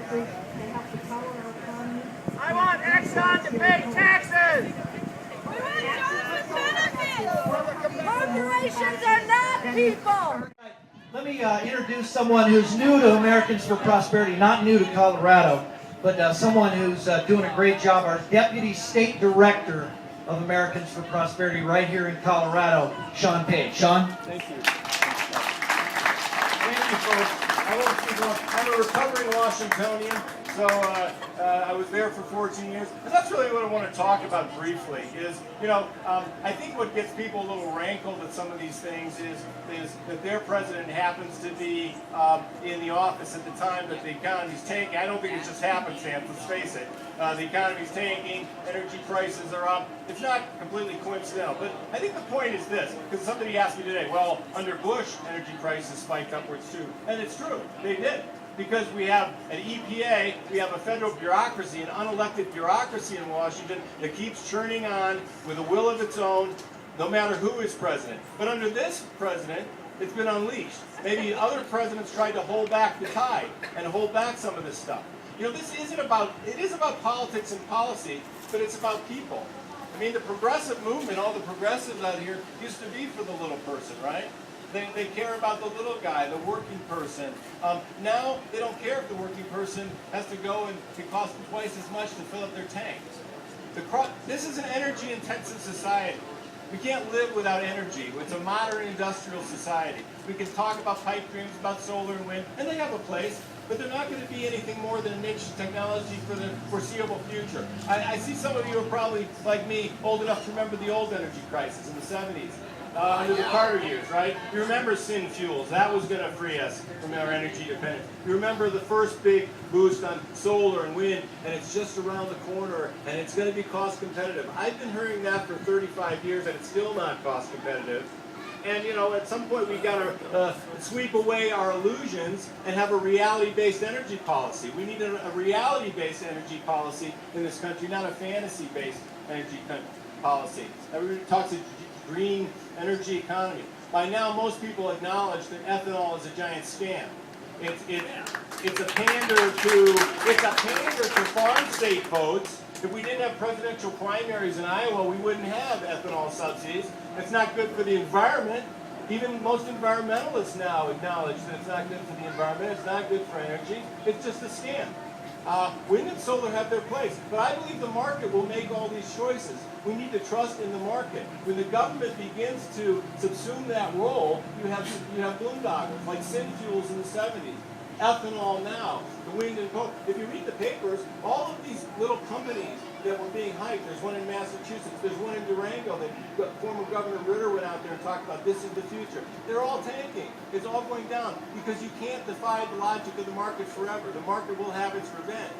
country. They help to power our economy. I want Exxon to pay taxes! We want jobs with benefits! Corporations are not people! Let me introduce someone who's new to Americans for Prosperity, not new to Colorado, but someone who's doing a great job, our Deputy State Director of Americans for Prosperity right here in Colorado, Sean Page. Sean? Thank you. Thank you, folks. I won't keep long. I'm a recovering Washingtonian, so I was there for 14 years. And that's really what I want to talk about briefly is, I think what gets people a little rankled at some of these things is that their president happens to be in the office at the time that the economy's tanking. I don't think it's just happenstance, let's face it. The economy's tanking, energy prices are up. It's not completely coincidental, but I think the point is this, because somebody asked me today, well, under Bush, energy prices spiked upwards too. And it's true, they did. Because we have an EPA, we have a federal bureaucracy, an unelected bureaucracy in Washington that keeps churning on with a will of its own, no matter who is president. But under this president, it's been unleashed. Maybe other presidents tried to hold back the tide and hold back some of this stuff. This isn't about, it is about politics and policy, but it's about people. I mean, the progressive movement, all the progressives out here, used to be for the little person, right? They care about the little guy, the working person. Now, they don't care if the working person has to go and it costs them twice as much to fill up their tanks. This is an energy-intensive society. We can't live without energy. It's a modern industrial society. We can talk about pipe dreams, about solar and wind, and they have a place, but they're not going to be anything more than a niche technology for the foreseeable future. I see some of you are probably, like me, old enough to remember the old energy crisis in the 70s. Under the Carter years, right? You remember syn fuels. That was going to free us from our energy dependence. You remember the first big boost on solar and wind, and it's just around the corner, and it's going to be cost competitive. I've been hearing that for 35 years, and it's still not cost competitive. And, at some point we've got to sweep away our illusions and have a reality-based energy policy. We need a reality-based energy policy in this country, not a fantasy-based energy policy. Everybody talks about green energy economy. By now, most people acknowledge that ethanol is a giant scam. It's a pander to farm state votes. If we didn't have presidential primaries in Iowa, we wouldn't have ethanol subsidies. It's not good for the environment. Even most environmentalists now acknowledge that it's not good for the environment. It's not good for energy. It's just a scam. Wind and solar have their place, but I believe the market will make all these choices. We need to trust in the market. When the government begins to subsume that role, you have boondoggles like syn fuels in the 70s, ethanol now, the wind and coal. If you read the papers, all of these little companies that were being hyped, there's one in Massachusetts, there's one in Durango that former Governor Ritter went out there and talked about this is the future. They're all tanking. It's all going down because you can't defy the logic of the market forever. The market will have its revenge.